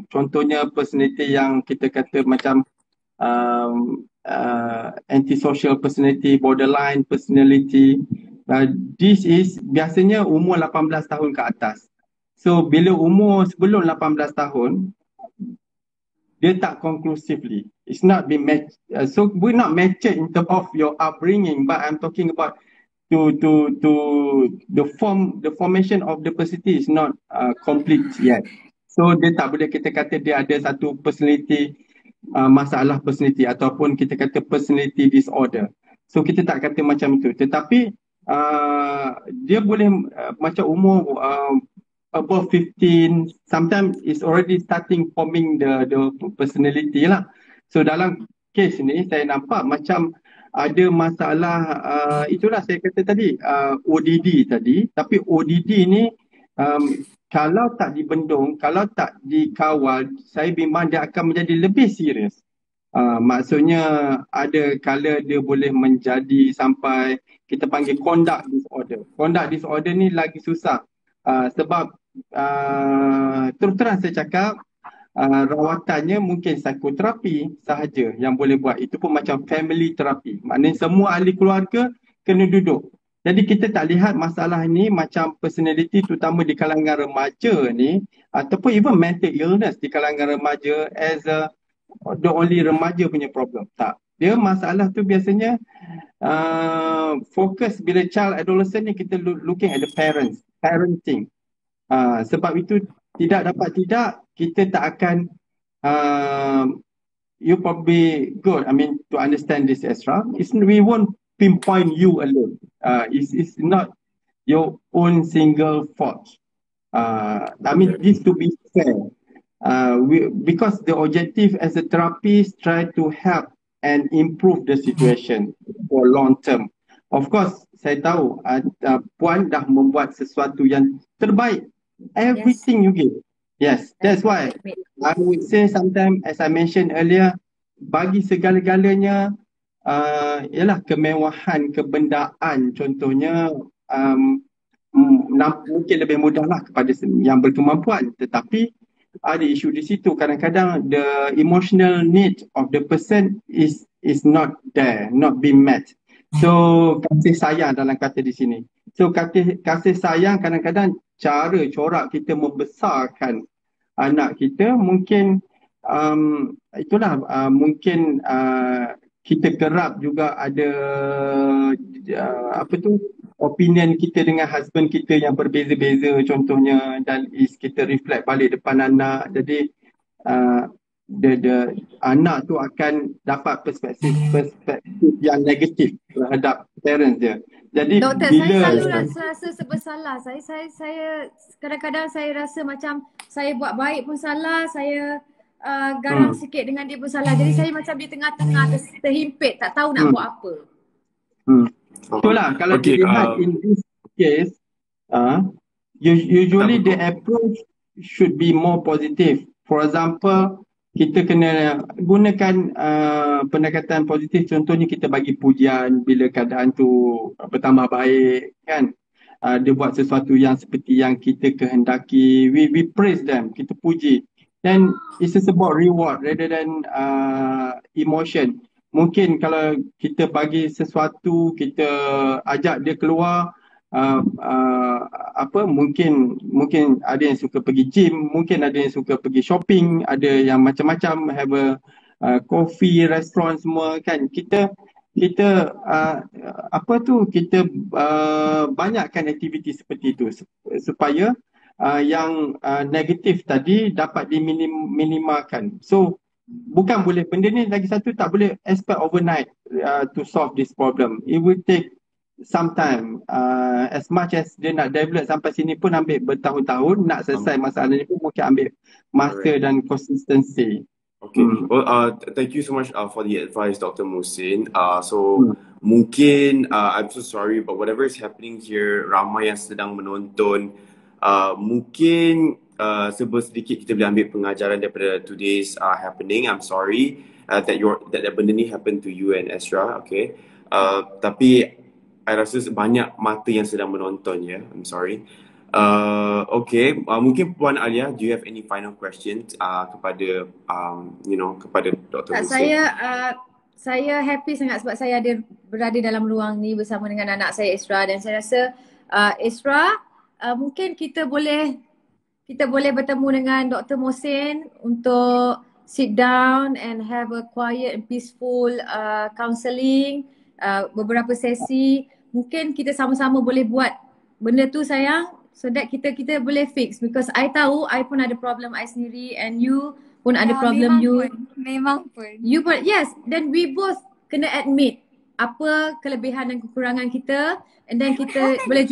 contohnya personality yang kita kata macam antisocial personality, borderline personality. This is biasanya umur 18 tahun ke atas. So bila umur sebelum 18 tahun, dia tak conclusively. It's not been matched. So we're not matched in terms of your upbringing, but I'm talking about to the formation of the personality is not complete yet. So dia tak boleh kita kata dia ada satu personality masalah personality ataupun kita kata personality disorder. So kita tak kata macam itu. Tetapi dia boleh macam umur above 15, sometimes it's already starting forming the personality lah. So dalam case ni saya nampak macam ada masalah, itulah saya kata tadi, ODD tadi. Tapi ODD ni kalau tak dibendung, kalau tak dikawal, saya bimbang dia akan menjadi lebih serius. Maksudnya ada kala dia boleh menjadi sampai kita panggil conduct disorder. Conduct disorder ni lagi susah. Sebab terus terang saya cakap, rawatannya mungkin psikoterapi sahaja yang boleh buat. Itu pun macam family therapy. Maknanya semua ahli keluarga kena duduk. Jadi kita tak lihat masalah ni macam personality terutama di kalangan remaja ni ataupun even mental illness di kalangan remaja as the only remaja punya problem. Tak. Dia masalah tu biasanya fokus bila child adolescent ni kita looking at the parenting. Sebab itu tidak kita tak akan you probably good. I mean to understand this Ezra, we won't pinpoint you alone. It's not your own single fault. I mean this to be fair. Because the objective as a therapist try to help and improve the situation for long term. Of course, saya tahu Puan dah membuat sesuatu yang terbaik. Everything you give. Yes, that's why I would say sometimes, as I mentioned earlier, bagi segala-galanya, ialah kemewahan, kebendaan contohnya mungkin lebih mudahlah kepada yang berkemampuan. Tetapi ada isu di situ. Kadang-kadang the emotional need of the person is not there, not being met. So kasih sayang dalam kata di sini. So kasih sayang kadang-kadang cara corak kita membesarkan anak kita mungkin itulah mungkin kita kerap juga ada apa tu opinion kita dengan husband kita yang berbeza-beza contohnya, dan kita reflect balik depan anak. Jadi the anak tu akan dapat perspektif yang negatif terhadap parents dia. Jadi Doktor, bila saya selalu rasa bersalah. Saya kadang-kadang saya rasa macam saya buat baik pun salah, saya garang sikit dengan dia pun salah. Jadi saya macam di tengah-tengah terhimpit, tak tahu nak buat apa. Itulah kalau dilihat in this case, usually the approach should be more positive. For example, kita kena gunakan pendekatan positif. Contohnya kita bagi pujian bila keadaan tu bertambah baik kan. Dia buat sesuatu yang seperti yang kita kehendaki, we praise them, kita puji. Then it's just about reward rather than emotion. Mungkin kalau kita bagi sesuatu, kita ajak dia keluar, mungkin ada yang suka pergi gym, mungkin ada yang suka pergi shopping, ada yang macam-macam, have a coffee restaurant semua kan. Kita banyakkan aktiviti seperti itu supaya yang negatif tadi dapat diminimalkan. So bukan boleh, benda ni lagi satu tak boleh expect overnight to solve this problem. It will take some time. As much as dia nak develop sampai sini pun ambil bertahun-tahun, nak selesai masalah ni pun mungkin ambil masa dan consistency. Okay. Well, thank you so much for the advice, Dr. Muhsin. Mungkin I'm so sorry, but whatever is happening here, ramai yang sedang menonton. Mungkin sedikit kita boleh ambil pengajaran daripada today's happening. I'm sorry that benda ni happen to you and Esra. Okay. Tapi I rasa banyak mata yang sedang menonton ya. I'm sorry. Okay, mungkin Puan Alia, do you have any final questions kepada kepada Dr. Muhsin? Saya happy sangat sebab saya berada dalam ruang ni bersama dengan anak saya Esra, dan saya rasa Esra, mungkin kita boleh bertemu dengan Dr. Muhsin untuk sit down and have a quiet and peaceful counselling, beberapa sesi. Mungkin kita sama-sama boleh buat benda tu sayang, so that kita boleh fix, because I tahu I pun ada problem I sendiri, and you pun ada problem memang pun. You pun, yes, then we both kena admit apa kelebihan dan kekurangan kita, and then kita boleh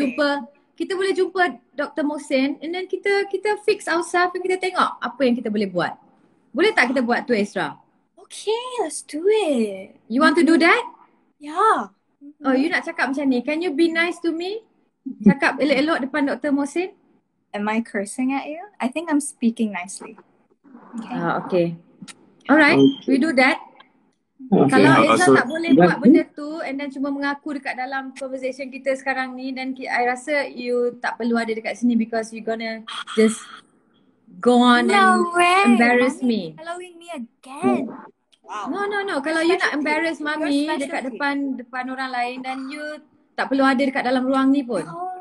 jumpa Dr. Muhsin, and then kita fix ourselves, and kita tengok apa yang kita boleh buat. Boleh tak kita buat tu, Esra? Okay, let's do it. You want to do that? Yeah. Oh, you nak cakap macam ni. Can you be nice to me? Cakap elok-elok depan Dr. Muhsin. Am I cursing at you? I think I'm speaking nicely. Okay. Okay. Alright, we do that. Okay. Kalau Esra tak boleh buat benda tu and then cuma mengaku dekat dalam conversation kita sekarang ni, then I rasa you tak perlu ada dekat sini, because you gonna just go on and embarrass me. Following me again. Wow. No. Kalau you nak embarrass Mami dekat depan orang lain, then you tak perlu ada dekat dalam ruang ni pun. No.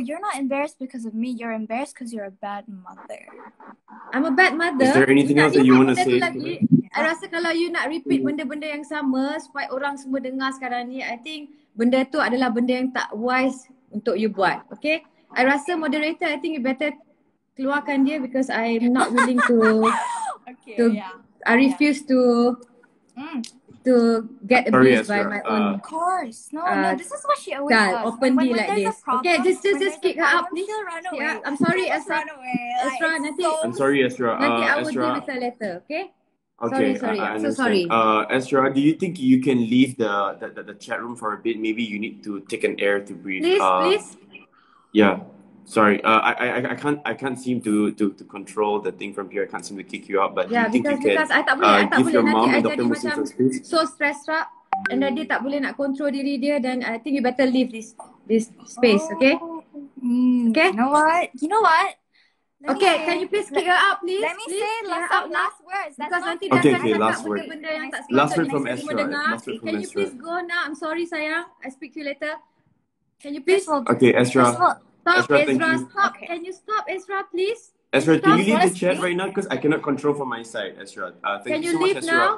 You're not embarrassed because of me. You're embarrassed because you're a bad mother. I'm a bad mother. Is there anything else that you want to say? I rasa kalau you nak repeat benda-benda yang sama supaya orang semua dengar sekarang ni, I think benda tu adalah benda yang tak wise untuk you buat. Okay? I rasa moderator, I think you better keluarkan dia, because I'm not willing to I refuse to get abused by my own. Of course. No, this is what she always does. Openly like this. Okay, just kick her out, please. Run away. Yeah, I'm sorry, Esra. Esra, nanti. I'm sorry, Esra. Nanti I will deal with her later, okay? Okay, sorry. I'm so sorry. Esra, do you think you can leave the chat room for a bit? Maybe you need to take an air to breathe. Please. Yeah. Sorry, I can't seem to control the thing from here. I can't seem to kick you out. But yeah, do you think because you I tak can give boleh your mom and nanti Dr. Muhsin some space? so stressed up, and then dia tak boleh nak control diri dia, then I think you better leave this space, okay? Okay. You know what? Okay, can you please kick her out, please? Let me Please, say kick her out now. last words. That's Because not nanti dia Okay, akan okay, cakap last word. benda-benda yang tak Last sepatutnya word from saya Ezra. mendengar. Last word from Can you Ezra. please go now? I'm sorry, sayang. I speak to you later. Can you First please of all, Okay, Ezra. first of all, stop, Ezra, thank Ezra? you. Stop. Okay. Can you stop, Ezra, please? Ezra, can you leave the Ezra, chat speak. right now? Because I cannot control from my side, Ezra. Can Thank you you so much, leave Ezra. now?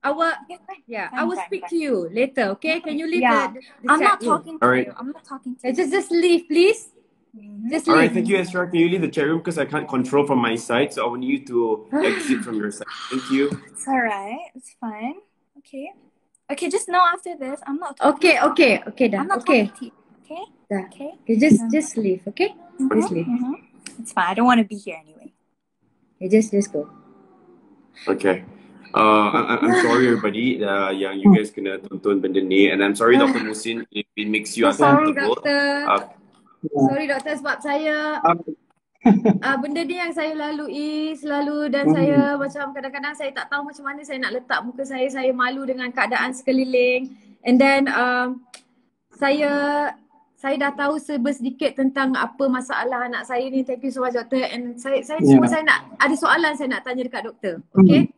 I will, Okay, fine. yeah, I Fine, will fine, speak fine. to you later, okay? Can you leave Yeah. the I'm chat not room? talking to Alright. you. I'm not talking to Yeah, you. just leave, please. Just Alright, leave. thank you, Ezra. Can you leave the chat room? Because I can't control from my side, so I want you to exit from your side. Thank you. It's alright. It's fine. Okay. Okay, just know after this, I'm not talking Okay, to you. okay, okay dah. I'm not Okay. talking to you. Okay? Dah. Okay? Okay, just leave, okay? Just leave. It's fine. I don't want to be here anyway. Okay, just go. Okay. I'm sorry everybody yang you guys kena tonton benda ni, and I'm sorry Dr. Musin if it makes you Sorry, uncomfortable. doktor. Sorry, doktor, sebab saya benda ni yang saya lalui selalu dan saya macam kadang-kadang saya tak tahu macam mana saya nak letak muka saya malu dengan keadaan sekeliling. And then saya dah tahu sedikit tentang apa masalah anak saya ni. Thank you so much, doktor. And saya cuma saya nak ada soalan saya nak tanya dekat doktor. Okay?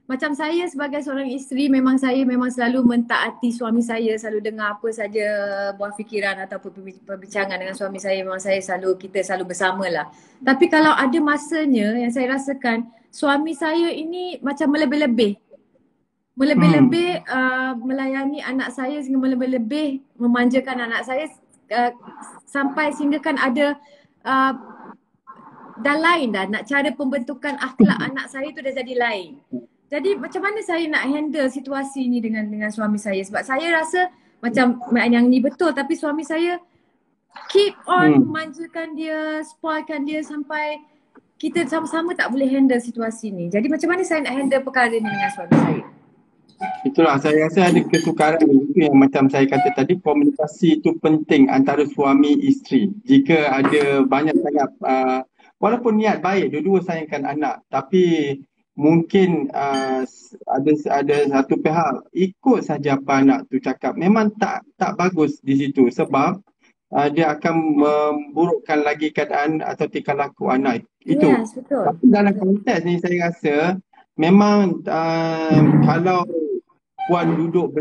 Macam saya sebagai seorang isteri memang selalu mentaati suami saya, selalu dengar apa saja buah fikiran ataupun perbincangan dengan suami saya, memang kita selalu bersamalah. Tapi kalau ada masanya yang saya rasakan suami saya ini macam melebih-lebih melayani anak saya, sehingga melebih-lebih memanjakan anak saya sampai sehingga kan ada dah lain dah, nak cara pembentukan akhlak anak saya tu dah jadi lain. Jadi macam mana saya nak handle situasi ni dengan suami saya, sebab saya rasa macam yang ni betul tapi suami saya keep on memanjakan dia, spoilkan dia sampai kita sama-sama tak boleh handle situasi ni. Jadi macam mana saya nak handle perkara ni dengan suami saya? Itulah, saya rasa ada kesukaran itu yang macam saya kata tadi, komunikasi itu penting antara suami isteri. Jika ada banyak sangat walaupun niat baik, dua-dua sayangkan anak, tapi mungkin ada satu pihak ikut saja apa anak tu cakap, memang tak bagus di situ, sebab dia akan memburukkan lagi keadaan atau tingkah laku anak itu. Yes, betul. Tapi dalam konteks ni saya rasa memang kalau puan duduk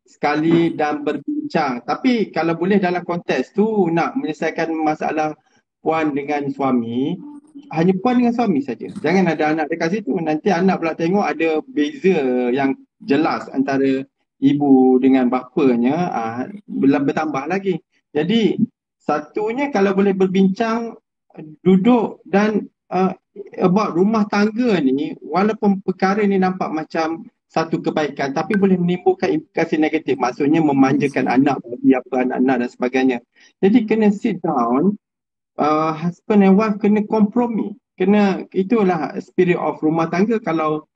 sekali dan berbincang, tapi kalau boleh dalam konteks tu nak menyelesaikan masalah puan dengan suami, hanya puan dengan suami saja. Jangan ada anak dekat situ. Nanti anak pula tengok ada beza yang jelas antara ibu dengan bapanya, bertambah lagi. Jadi satunya kalau boleh berbincang, duduk dan about rumah tangga ni, walaupun perkara ni nampak macam satu kebaikan tapi boleh menimbulkan implikasi negatif. Maksudnya memanjakan anak, bagi apa anak-anak dan sebagainya. Jadi kena sit down, husband and wife kena kompromi. Itulah spirit of rumah tangga. Kalau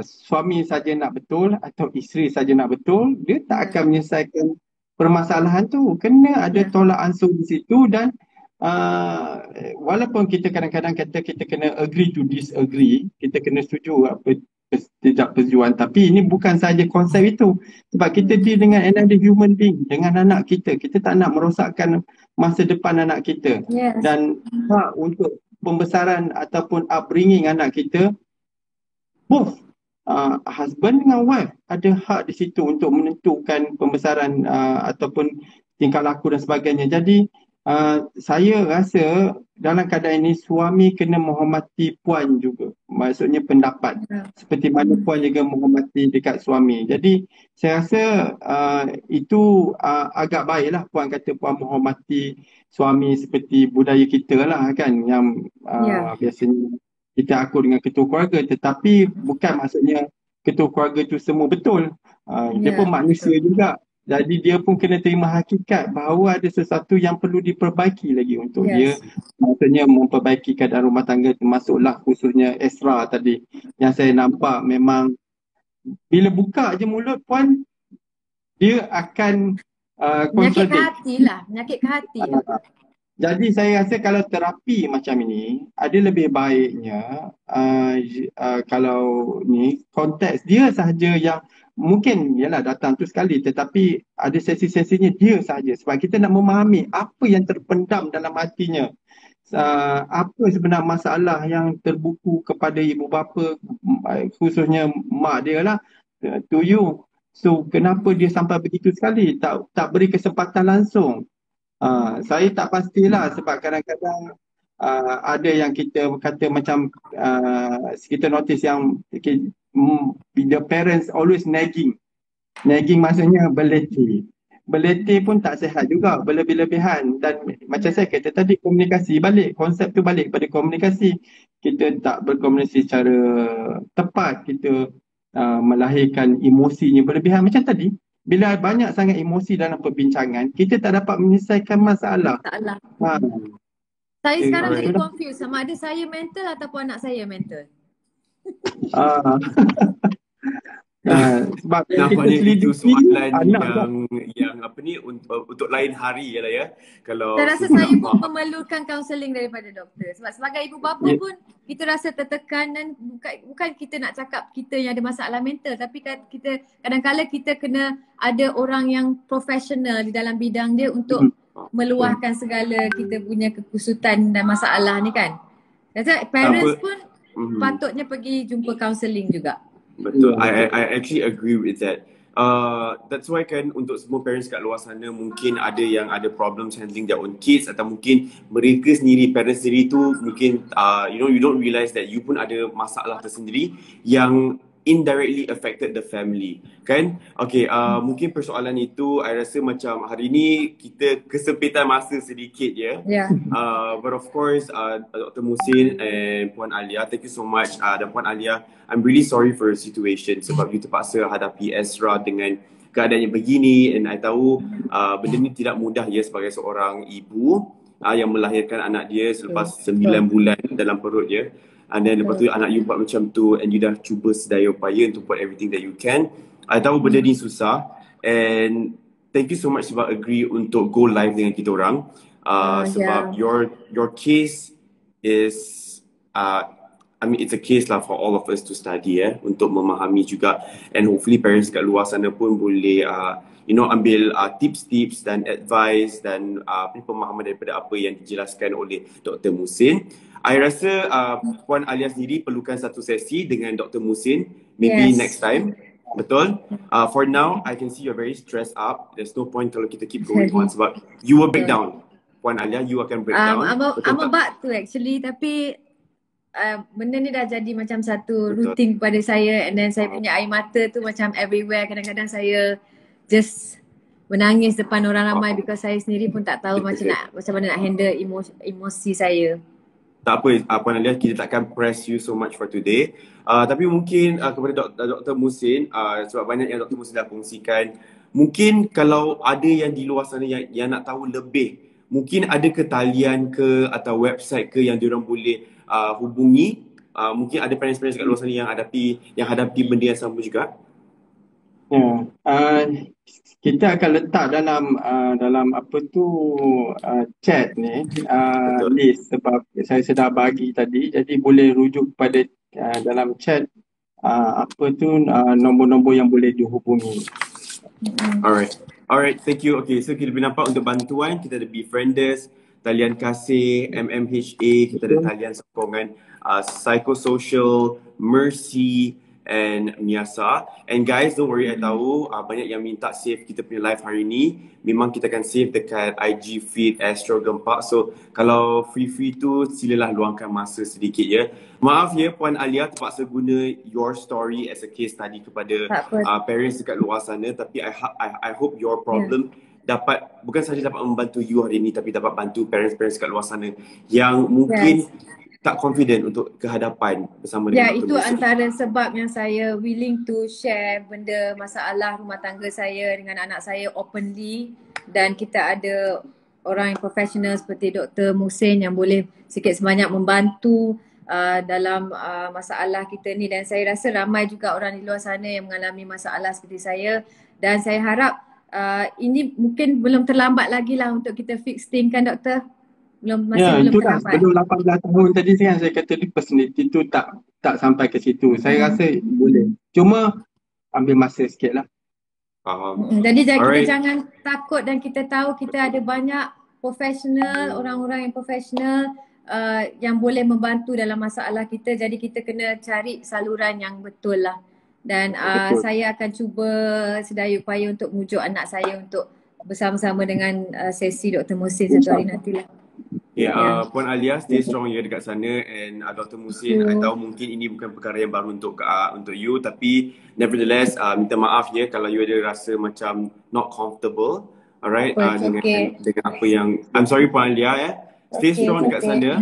suami saja nak betul atau isteri saja nak betul, dia tak akan menyelesaikan permasalahan tu. Kena ada tolak ansur di situ, dan walaupun kita kadang-kadang kata kita kena agree to disagree, kita kena setuju apa tidak persetujuan, tapi ini bukan saja konsep itu, sebab kita deal dengan another human being, dengan anak kita tak nak merosakkan masa depan anak kita. Dan hak untuk pembesaran ataupun upbringing anak kita, both husband dengan wife ada hak di situ untuk menentukan pembesaran ataupun tingkah laku dan sebagainya. Jadi saya rasa dalam keadaan ini suami kena menghormati puan juga. Maksudnya pendapat. Seperti mana puan juga menghormati dekat suami. Jadi saya rasa itu agak baiklah puan kata puan menghormati suami seperti budaya kita lah kan. Yang biasanya kita akur dengan ketua keluarga. Tetapi bukan maksudnya ketua keluarga tu semua betul. Dia pun manusia juga. Jadi dia pun kena terima hakikat bahawa ada sesuatu yang perlu diperbaiki lagi untuk dia. Maksudnya memperbaiki keadaan rumah tangga, termasuklah khususnya Ezra tadi. Yang saya nampak memang bila buka je mulut puan, dia akan menyakitkan hati. Jadi saya rasa kalau terapi macam ini, ada lebih baiknya kalau ni konteks dia sahaja yang mungkin yalah datang tu sekali, tetapi ada sesi-sesinya dia saja, sebab kita nak memahami apa yang terpendam dalam hatinya. Apa sebenar masalah yang terbuku kepada ibu bapa, khususnya mak dia lah, to you. So kenapa dia sampai begitu sekali, tak beri kesempatan langsung. Saya tak pastilah, sebab kadang-kadang ada yang kita kata macam kita notice yang the parents always nagging. Nagging maksudnya beleti. Beleti pun tak sihat juga, berlebih-lebihan. Dan macam saya kata tadi, komunikasi balik, konsep tu balik pada komunikasi. Kita tak berkomunikasi secara tepat, kita melahirkan emosinya berlebihan. Macam tadi, bila banyak sangat emosi dalam perbincangan, kita tak dapat menyelesaikan masalah. Masalah. Ha. Saya sekarang alright. jadi confused sama ada saya mental ataupun anak saya mental. Ah. Sebab kita Nampaknya itu selidiki soalan anak yang apa ni untuk lain hari ya lah ya. Kalau Saya rasa saya pun memerlukan kaunseling daripada doktor. Sebab sebagai ibu bapa pun kita rasa tertekan, dan bukan kita nak cakap kita yang ada masalah mental, tapi kita kadang-kala kita kena ada orang yang profesional di dalam bidang dia untuk meluahkan segala kita punya kekusutan dan masalah ni kan. Kata parents pun patutnya pergi jumpa kaunseling juga. Betul, I actually agree with that. That's why kan untuk semua parents kat luar sana mungkin ada yang ada problems handling their own kids, atau mungkin mereka sendiri, parents sendiri tu mungkin you don't realize that you pun ada masalah tersendiri yang indirectly affected the family kan. Okay, mungkin persoalan itu I rasa macam hari ni kita kesempitan masa sedikit ya. But of course Dr. Muhsin and Puan Alia, thank you so much. Dan Puan Alia, I'm really sorry for your situation sebab you terpaksa hadapi Ezra dengan keadaan yang begini, and I tahu benda ni tidak mudah ya sebagai seorang ibu yang melahirkan anak dia selepas 9 bulan dalam perut dia. And then lepas tu anak you buat macam tu, and you dah cuba sedaya upaya untuk buat everything that you can. I tahu benda ni susah, and thank you so much sebab agree untuk go live dengan kita orang. Sebab your case is I mean it's a case lah for all of us to study untuk memahami juga, and hopefully parents kat luar sana pun boleh ambil tips-tips dan advice dan pemahaman daripada apa yang dijelaskan oleh Dr. Muhsin. I rasa Puan Alia sendiri perlukan satu sesi dengan Dr. Muhsin, maybe next time. Betul? For now, I can see you're very stressed up. There's no point kalau kita keep going on sebab you will break down. Puan Alia, you akan break down. I'm about to actually, tapi benda ni dah jadi macam satu routine kepada saya, and then saya punya air mata tu macam everywhere. Kadang-kadang saya just menangis depan orang ramai because saya sendiri pun tak tahu macam mana nak handle emosi saya. Tak apa, Puan Alia, kita takkan press you so much for today. Tapi mungkin kepada Dr. Muhsin, sebab banyak yang Dr. Muhsin dah kongsikan, mungkin kalau ada yang di luar sana yang nak tahu lebih, mungkin ada ke talian ke atau website ke yang diorang boleh hubungi. Mungkin ada parents-parents kat luar sana yang hadapi benda yang sama juga. Kita akan letak dalam apa tu chat ni list, sebab saya sudah bagi tadi, jadi boleh rujuk kepada dalam chat apa tu nombor-nombor yang boleh dihubungi. Alright, thank you. Okay, so kita boleh nampak untuk bantuan kita ada Befrienders, talian kasih, MMHA, kita ada talian sokongan Psychosocial, Mercy and Miasa. And guys, don't worry, I tahu banyak yang minta save kita punya live hari ni. Memang kita akan save dekat IG feed Astro Gempak. So kalau free tu silalah luangkan masa sedikit ya. Maaf ya Puan Alia terpaksa guna your story as a case study kepada parents dekat luar sana, tapi I hope your problem bukan sahaja dapat membantu you hari ni, tapi dapat bantu parents-parents kat luar sana yang mungkin tak confident untuk kehadapan bersama dengan itu antara sebab yang saya willing to share benda masalah rumah tangga saya dengan anak saya openly, dan kita ada orang yang profesional seperti Dr. Muhsin yang boleh sikit sebanyak membantu dalam masalah kita ni. Dan saya rasa ramai juga orang di luar sana yang mengalami masalah seperti saya, dan saya harap ini mungkin belum terlambat lagi lah untuk kita fix thing kan doktor? Belum terlambat. Belum 18 tahun tadi kan saya kata personality tu tak sampai ke situ. Saya rasa boleh. Cuma ambil masa sikit lah. Faham. Jadi kita Alright. jangan takut dan kita tahu kita ada banyak profesional, orang-orang yang profesional yang boleh membantu dalam masalah kita. Jadi kita kena cari saluran yang betul lah. Dan Betul. saya akan cuba sedaya upaya untuk mujuk anak saya untuk bersama-sama dengan sesi Dr. Muhsin satu hari nantilah. Ya, Puan Alia, stay strong ya dekat sana, and Dr. Muhsin, I tahu mungkin ini bukan perkara yang baru untuk you, tapi nevertheless minta maaf ya kalau you ada rasa macam not comfortable, alright, dengan apa yang, I'm sorry Puan Alia ya. Stay strong dekat sana.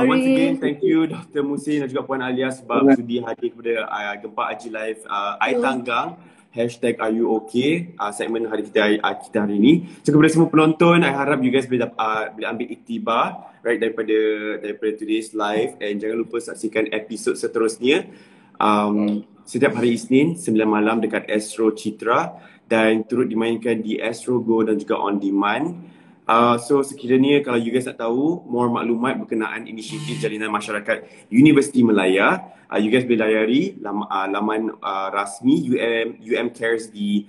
Once again, thank you Dr. Muhsin dan juga Puan Alia sebab sudi hadir kepada Gempak Haji Live Tanggang. #AreYouOkay segmen kita hari ini. So kepada semua penonton, I harap you guys boleh ambil iktibar right daripada today's live, and jangan lupa saksikan episod seterusnya setiap hari Isnin 9 malam dekat Astro Citra dan turut dimainkan di Astro Go dan juga on demand. So sekiranya kalau you guys nak tahu more maklumat berkenaan inisiatif Jalinan Masyarakat Universiti Melaya, you guys boleh layari laman rasmi UM Cares di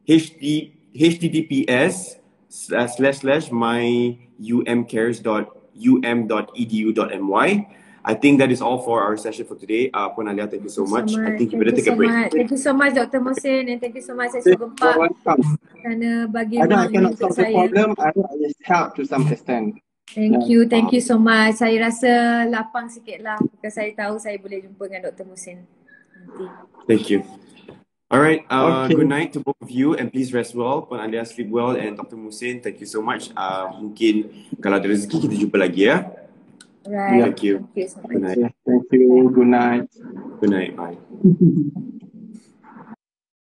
https://myumcares.um.edu.my. I think that is all for our session for today. Puan Alia, thank you so much. I think you better take a break. Thank you so much Dr. Muhsin, and thank you so much Saya Gempak kerana bagi I ruang cannot untuk solve the saya. problem, I will help to some extent. Thank you so much. Saya rasa lapang sikit lah because saya tahu saya boleh jumpa dengan Dr. Muhsin nanti. Thank you. Alright, good night to both of you, and please rest well. Puan Alia, sleep well, and Dr. Muhsin, thank you so much. Mungkin kalau ada rezeki kita jumpa lagi ya. Right. Thank you. Thank you so much. Good night. Thank you, good night. Good night, bye.